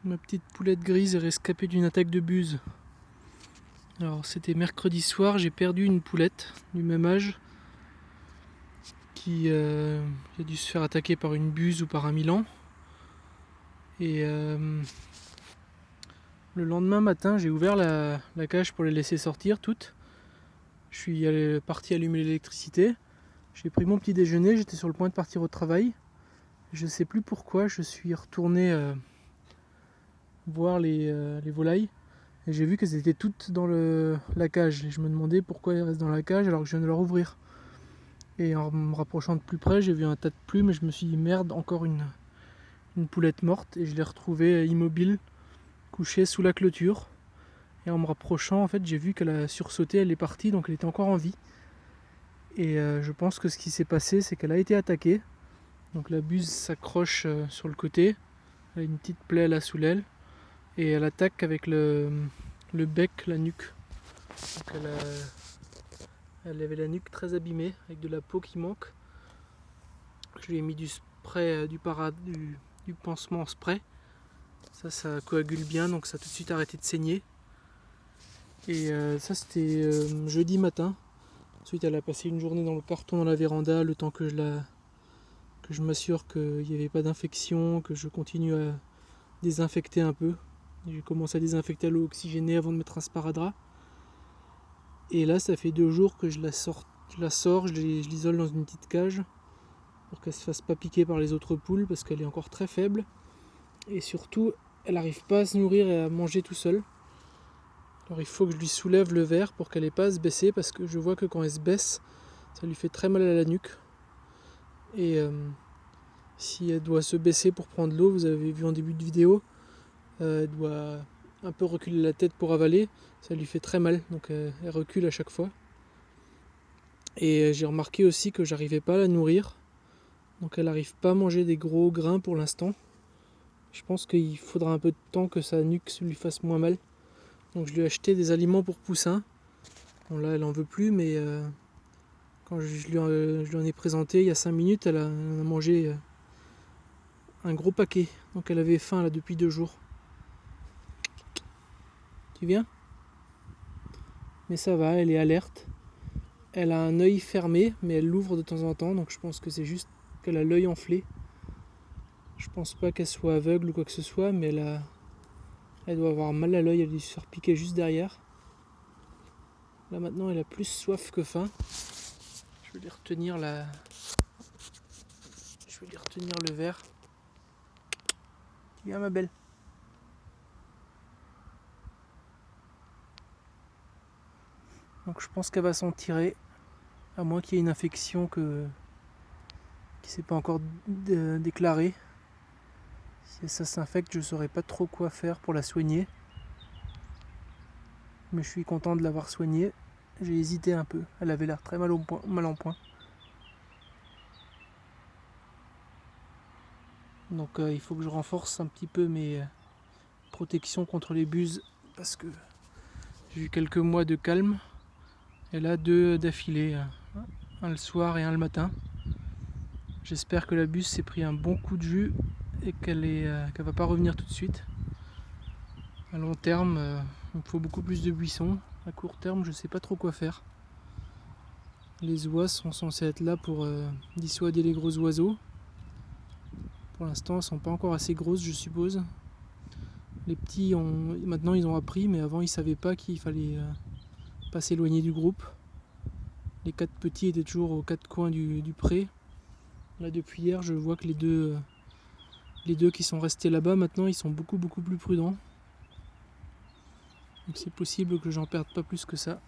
Ma petite poulette grise est rescapée d'une attaque de buse. Alors c'était mercredi soir, j'ai perdu une poulette du même âge qui a dû se faire attaquer par une buse ou par un milan. Et le lendemain matin, j'ai ouvert la cage pour les laisser sortir toutes. Je suis parti allumer l'électricité. J'ai pris mon petit déjeuner, j'étais sur le point de partir au travail. Je ne sais plus pourquoi, je suis retourné voir les volailles. Et j'ai vu qu'elles étaient toutes dans la cage. Et je me demandais pourquoi elles restent dans la cage alors que je viens de leur ouvrir. Et en me rapprochant de plus près, j'ai vu un tas de plumes et je me suis dit merde, encore une poulette morte. Et je l'ai retrouvée immobile, couchée sous la clôture. Et en me rapprochant, en fait, j'ai vu qu'elle a sursauté, elle est partie, donc elle était encore en vie. Et je pense que ce qui s'est passé, c'est qu'elle a été attaquée. Donc la buse s'accroche sur le côté. Elle a une petite plaie là sous l'aile. Et elle attaque avec le bec, la nuque. Donc elle avait la nuque très abîmée, avec de la peau qui manque. Je lui ai mis du spray, du pansement en spray. Ça coagule bien, donc ça a tout de suite arrêté de saigner. Et ça c'était jeudi matin. Ensuite elle a passé une journée dans le carton dans la véranda, le temps que je m'assure qu'il n'y avait pas d'infection, que je continue à désinfecter un peu. J'ai commencé à désinfecter à l'eau oxygénée avant de mettre un sparadrap. Et là, ça fait 2 jours que je la sors, je l'isole dans une petite cage pour qu'elle ne se fasse pas piquer par les autres poules parce qu'elle est encore très faible. Et surtout, elle n'arrive pas à se nourrir et à manger tout seul. Alors il faut que je lui soulève le verre pour qu'elle n'ait pas à se baisser parce que je vois que quand elle se baisse, ça lui fait très mal à la nuque. Et si elle doit se baisser pour prendre l'eau, vous avez vu en début de vidéo, elle doit un peu reculer la tête pour avaler, ça lui fait très mal, donc elle recule à chaque fois. Et j'ai remarqué aussi que j'arrivais pas à la nourrir, donc elle n'arrive pas à manger des gros grains pour l'instant. Je pense qu'il faudra un peu de temps que sa nuque lui fasse moins mal. Donc je lui ai acheté des aliments pour poussins. Bon là elle en veut plus, mais quand je lui en ai présenté il y a 5 minutes, elle en a mangé un gros paquet. Donc elle avait faim là depuis 2 jours. Tu viens ? Mais ça va, elle est alerte. Elle a un œil fermé, mais elle l'ouvre de temps en temps, donc je pense que c'est juste qu'elle a l'œil enflé. Je pense pas qu'elle soit aveugle ou quoi que ce soit, mais elle doit avoir mal à l'œil, elle a dû se faire piquer juste derrière. Là maintenant elle a plus soif que faim. Je vais lui retenir le verre. Viens ma belle. Donc je pense qu'elle va s'en tirer, à moins qu'il y ait une infection qui ne s'est pas encore déclarée. Si ça s'infecte, je ne saurais pas trop quoi faire pour la soigner. Mais je suis content de l'avoir soignée. J'ai hésité un peu, elle avait l'air très mal en point. Donc il faut que je renforce un petit peu mes protections contre les buses parce que j'ai eu quelques mois de calme. Et là 2 d'affilée, un le soir et un le matin. J'espère que la buse s'est pris un bon coup de jus et qu'elle va pas revenir tout de suite. À long terme, il me faut beaucoup plus de buissons. À court terme, je sais pas trop quoi faire. Les oies sont censées être là pour dissuader les gros oiseaux. Pour l'instant, elles sont pas encore assez grosses, je suppose. Les petits, maintenant ils ont appris, mais avant ils savaient pas qu'il fallait pas s'éloigner du groupe. Les 4 petits étaient toujours aux 4 coins du pré. Là depuis hier, je vois que les deux qui sont restés là-bas, maintenant ils sont beaucoup plus prudents. Donc c'est possible que j'en perde pas plus que ça.